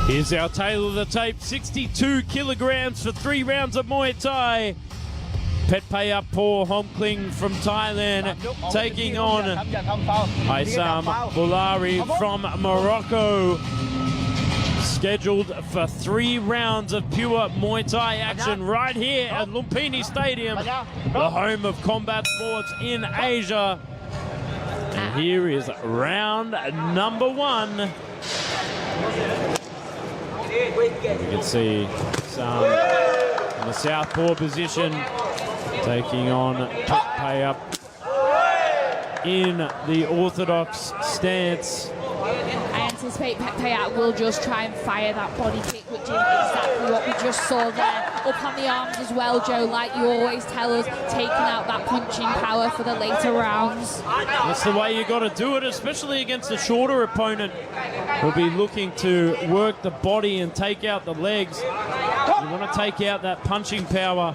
Here's our tail of the tape, 62 kilograms for 3 rounds of Muay Thai. Petphayap Por.Homklin from Thailand taking on Hicham Boulahri from Morocco. Scheduled for 3 rounds of pure Muay Thai action right here at Lumpinee Stadium, the home of combat sports in Asia. And here is round number 1. You can see some in the southpaw position taking on Petphayap in the orthodox stance. I anticipate Petphayap will just try and fire that body kick, which is exactly what we just saw there. Up on the arms as well, Joe, like you always tell us, taking out that punching power for the later rounds. That's the way you got to do it, especially against a shorter opponent who'll be looking to work the body and take out the legs. You want to take out that punching power.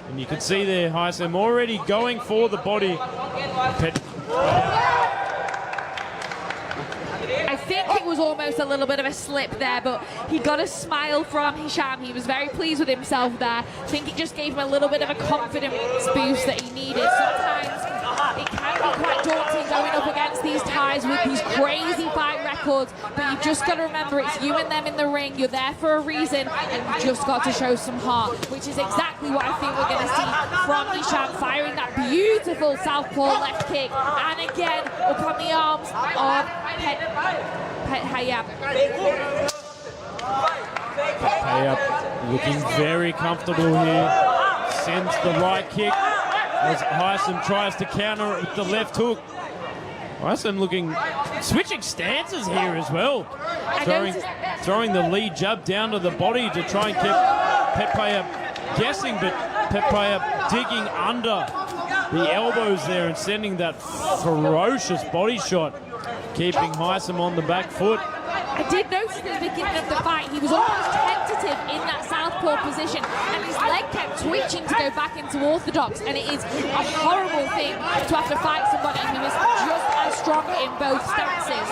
And you can see there, Hicham already going for the body. I think it was almost a little bit of a slip there, but he got a smile from Hicham. He was very pleased with himself there. I think it just gave him a little bit of a confidence boost that he needed. Sometimes it can be quite daunting going up against these Thais with these crazy fight records, but you've just got to remember it's you and them in the ring. You're there for a reason, and you've just got to show some heart, which is exactly what I think we're going to see from Hicham, firing that beautiful southpaw left kick, and again up on the arms of Petphayap. Petphayap looking very comfortable here. Sends the right kick as Hicham tries to counter it with the left hook. Hicham looking, switching stances here as well. Throwing the lead jab down to the body to try and keep Petphayap guessing, but Petphayap digging under the elbows there and sending that ferocious body shot, keeping Hicham on the back foot. I did notice at the beginning of the fight, he was almost tentative in that southpaw position, and his leg kept twitching to go back into orthodox, and it is a horrible thing to have to fight somebody who is just as strong in both stances.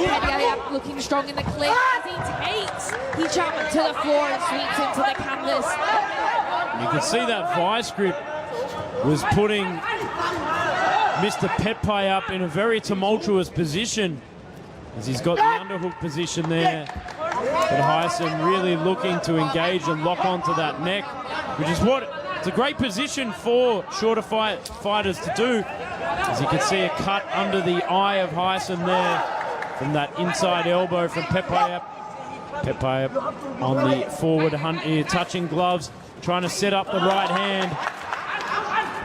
Petphayap looking strong in the clinch as he takes Hicham to the floor and sweeps him to the canvas. You can see that vice grip was putting Mr. Petphayap in a very tumultuous position, as he's got the underhook position there. But Hicham really looking to engage and lock onto that neck, which is it's a great position for shorter fighters to do. As you can see a cut under the eye of Hicham there from that inside elbow from Petphayap. Petphayap on the forward hunt here, touching gloves, trying to set up the right hand.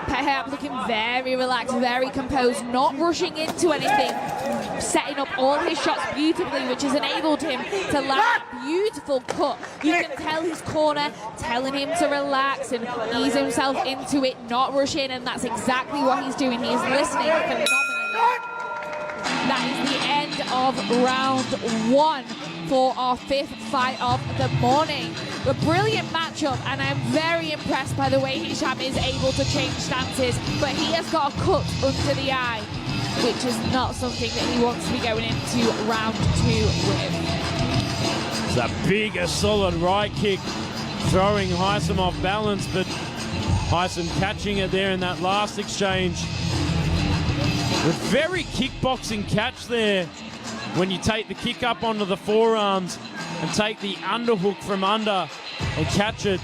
Petphayap looking very relaxed, very composed, not rushing into anything, setting up all his shots beautifully, which has enabled him to land a beautiful cut. You can tell his corner telling him to relax and ease himself into it, not rush in, and that's exactly what he's doing. He is listening phenomenally. That is the end of round 1 for our 5th fight of the morning. A brilliant matchup, and I'm very impressed by the way Hicham is able to change stances, but he has got a cut under the eye, which is not something that he wants to be going into round 2 with. It's a big, solid right kick, throwing Hicham off balance, but Hicham catching it there in that last exchange. A very kickboxing catch there when you take the kick up onto the forearms and take the underhook from under and catch it.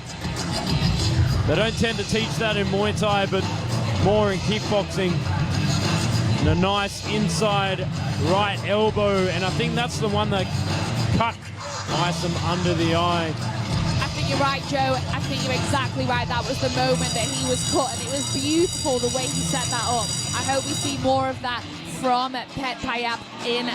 They don't tend to teach that in Muay Thai, but more in kickboxing. And a nice inside right elbow, and I think that's the one that cut Hicham under the eye. I think you're right, Joe. I think you're exactly right. That was the moment that he was cut, and it was beautiful the way he set that up. I hope we see more of that from Petphayap in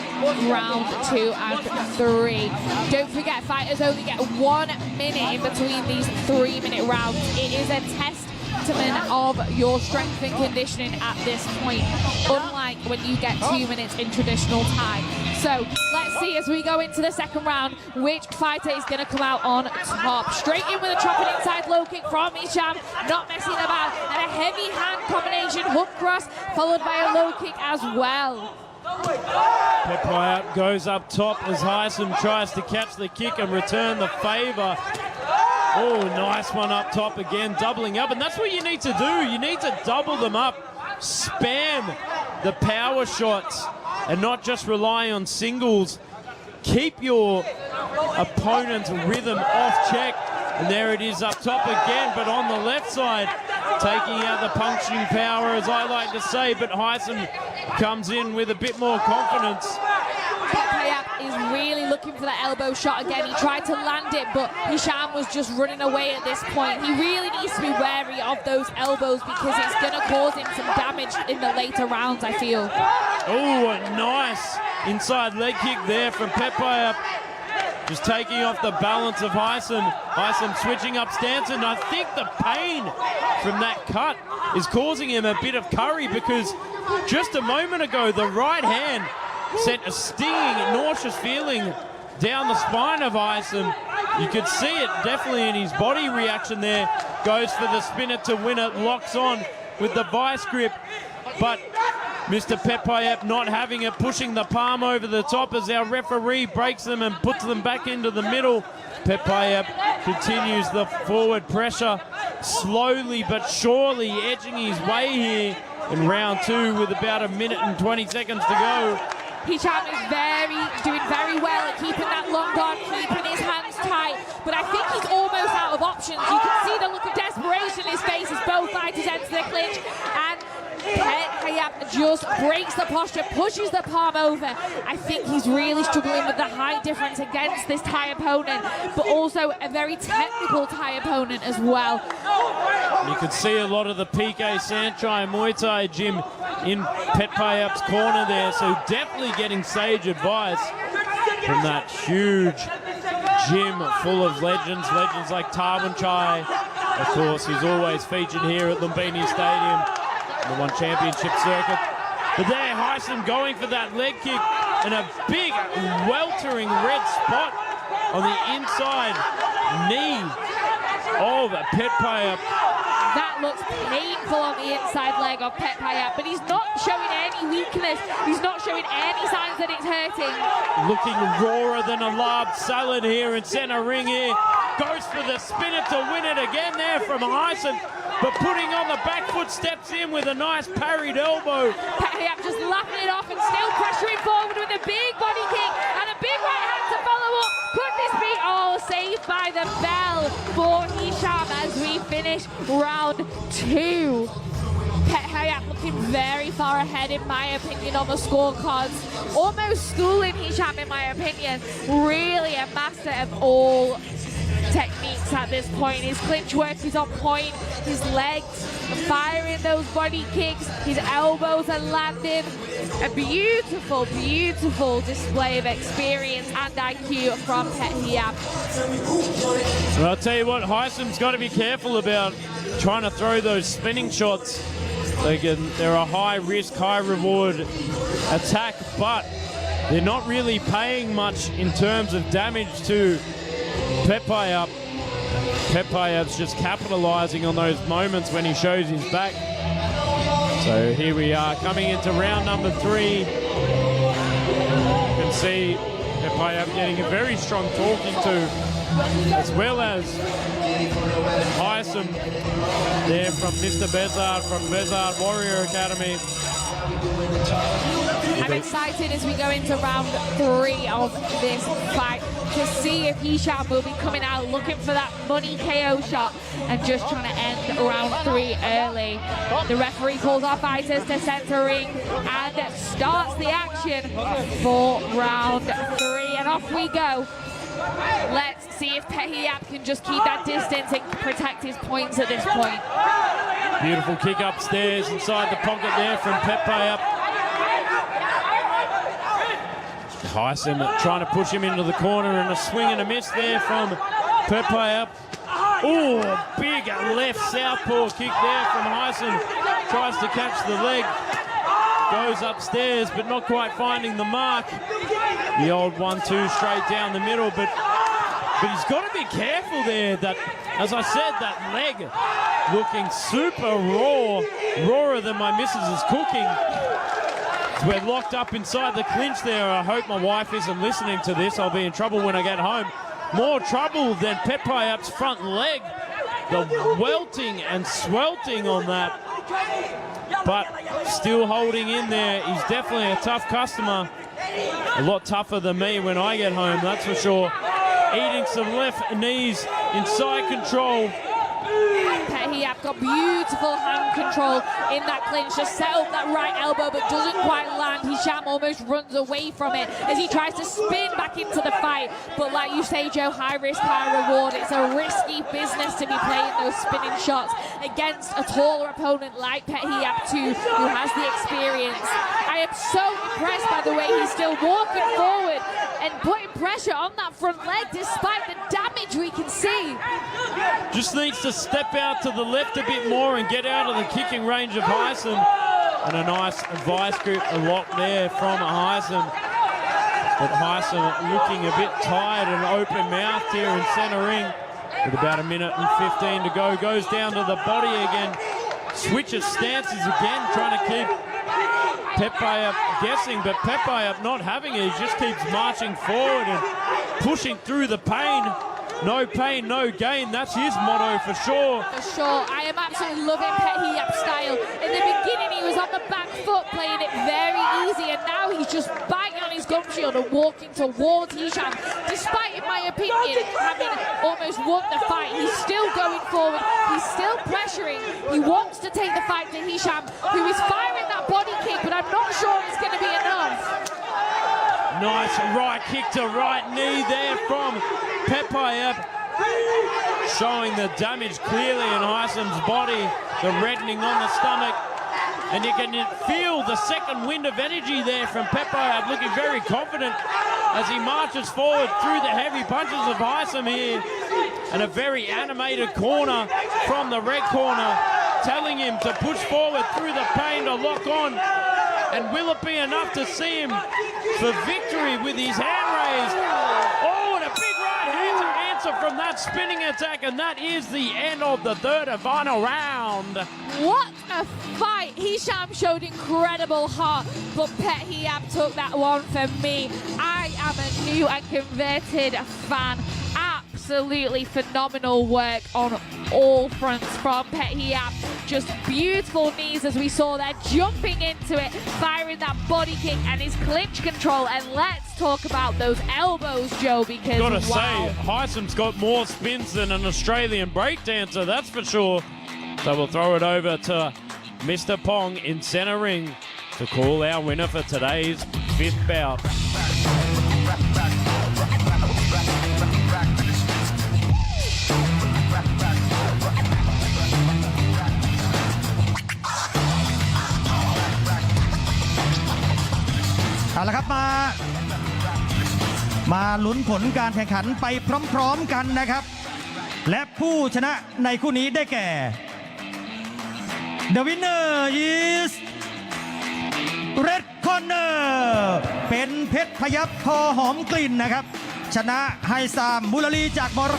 round 2 and 3. Don't forget, fighters only get 1 minute in between these 3-minute rounds. It is a testament of your strength and conditioning at this point, unlike when you get 2 minutes in traditional time. So let's see as we go into the second round which fighter is going to come out on top. Straight in with a chopping inside low kick from Hicham, not messing about, and a heavy hand combination hook cross followed by a low kick as well. Petphayap goes up top as Hicham tries to catch the kick and return the favour. Oh, nice one up top again, doubling up. And that's what you need to do. You need to double them up, spam the power shots, and not just rely on singles. Keep your opponent's rhythm off check. And there it is up top again, but on the left side, taking out the punching power, as I like to say, but Hicham comes in with a bit more confidence. Petphayap is really looking for that elbow shot again. He tried to land it, but Hicham was just running away at this point. He really needs to be wary of those elbows because it's going to cause him some damage in the later rounds, I feel. Oh, a nice inside leg kick there from Petphayap. Just taking off the balance of Hicham. Hicham switching up stance, and I think the pain from that cut is causing him a bit of curry because just a moment ago, the right hand sent a stinging, nauseous feeling down the spine of Hicham. You could see it definitely in his body reaction there. Goes for the spinner to win it, locks on with the vice grip, but Mr. Petphayap not having it, pushing the palm over the top as our referee breaks them and puts them back into the middle. Petphayap continues the forward pressure, slowly but surely edging his way here in round 2 with about a minute and 20 seconds to go. Hicham is doing very well at keeping that long guard, keeping his hands tight, but I think he's almost out of options. You can see the look of desperation in his face as both fighters enter the clinch, and Petphayap just breaks the posture, pushes the palm over. I think he's really struggling with the height difference against this Thai opponent, but also a very technical Thai opponent as well. You could see a lot of the PK Sanchai Muay Thai gym in Petphayap's corner there, so definitely getting sage advice from that huge gym full of legends like Tarbanchai, of course, who's always featured here at Lumpinee Stadium, the One Championship circuit. But there, Hicham going for that leg kick and a big weltering red spot on the inside knee of Petphayap. That looks painful on the inside leg of Petphayap, but he's not showing any weakness. He's not showing any signs that it's hurting. Looking rawer than a lard salad here in center ring here. Goes for the spinner to win it again there from Hicham, but putting on the back foot, steps in with a nice parried elbow. Petphayap just laughing it off and still pressuring forward with a big body kick and a big right hand to follow up. Could this be all saved by the bell for Hicham as we finish round 2? Petphayap looking very far ahead, in my opinion, on the scorecards. Almost schooling Hicham, in my opinion. Really a master of all techniques at this point. His clinch work is on point. His legs firing those body kicks. His elbows are landing. A beautiful, beautiful display of experience and IQ from Petphayap. Well, I'll tell you what, Hicham's got to be careful about trying to throw those spinning shots. They're a high risk, high reward attack, but they're not really paying much in terms of damage to Petphayap. Petphayap's just capitalizing on those moments when he shows his back. So here we are coming into round number 3. You can see Petphayap getting a very strong talking to, as well as Hicham there from Mr. Bezard from Bezard Warrior Academy. I'm excited as we go into round 3 of this fight to see if Hicham will be coming out looking for that money KO shot and just trying to end round 3 early. The referee calls our fighters to center ring and starts the action for round 3, and off we go. Let's see if Petphayap can just keep that distance and protect his points at this point. Beautiful kick upstairs inside the pocket there from Petphayap. Hicham trying to push him into the corner, and a swing and a miss there from Petphayap. Oh, big left southpaw kick there from Hicham. Tries to catch the leg. Goes upstairs, but not quite finding the mark. The old 1-2 straight down the middle, but he's got to be careful there. That, as I said, that leg looking super raw, rawer than my missus is cooking. We're locked up inside the clinch there. I hope my wife isn't listening to this. I'll be in trouble when I get home. More trouble than Petphayap's front leg. The welting and swelting on that. But still holding in there. He's definitely a tough customer. A lot tougher than me when I get home, that's for sure. Eating some left knees inside control. Petphayap got beautiful hand control in that clinch, just set up that right elbow but doesn't quite land. Hicham almost runs away from it as he tries to spin back into the fight. But like you say, Joe, high risk, high reward. It's a risky business to be playing those spinning shots against a taller opponent like Petphayap too, who has the experience. I am so impressed by the way he's still walking forward and putting pressure on that front leg despite the damage we can see. Just needs to step out to the left a bit more and get out of the kicking range of Hicham. And a nice vice grip, a lock there from Hicham. But Hicham looking a bit tired and open-mouthed here in centre ring. With about 1 minute and 15 to go. Goes down to the body again. Switches stances again, trying to keep Petphayap guessing, but Petphayap not having it. He just keeps marching forward and pushing through the pain. No pain, no gain. That's his motto for sure. For sure. I am absolutely loving Petphayap's style. In the beginning, he was on the back foot, playing it very easy, and now he's just biting on his gum shield and walking towards Hicham. Despite, in my opinion, having almost won the fight, he's still going forward. He's still pressuring. He wants to take the fight to Hicham, who is firing that body kick, but I'm not sure it's going to be enough. Nice right kick to right knee there from Petphayap, showing the damage clearly in Hicham's body, the reddening on the stomach, and you can feel the second wind of energy there from Petphayap, looking very confident as he marches forward through the heavy punches of Hicham here, and a very animated corner from the red corner, telling him to push forward through the pain to lock on. And will it be enough to see him for victory with his hand raised? Oh, and a big right hand to answer from that spinning attack, and that is the end of the third and final round. What a fight. Hicham showed incredible heart, but Petphayap took that one for me. I am a new and converted fan. Absolutely phenomenal work on all fronts from Petphayap. Just beautiful knees as we saw there, jumping into it, firing that body kick and his clinch control. And let's talk about those elbows, Joe, because gotta wow. say, Hicham's got more spins than an Australian breakdancer, that's for sure. So we'll throw it over to Mr. Pong in centre ring to call our winner for today's fifth bout.เอาละครับมาลุ้นผลการแข่งขันไปพร้อมๆกันนะครับและผู้ชนะในคู่นี้ได้แก่ The winner is Red Corner เป็นเพชรพยัคฆ์พอหอมกลิ่นนะครับชนะไฮซามบุลารีจากมอร็อกโก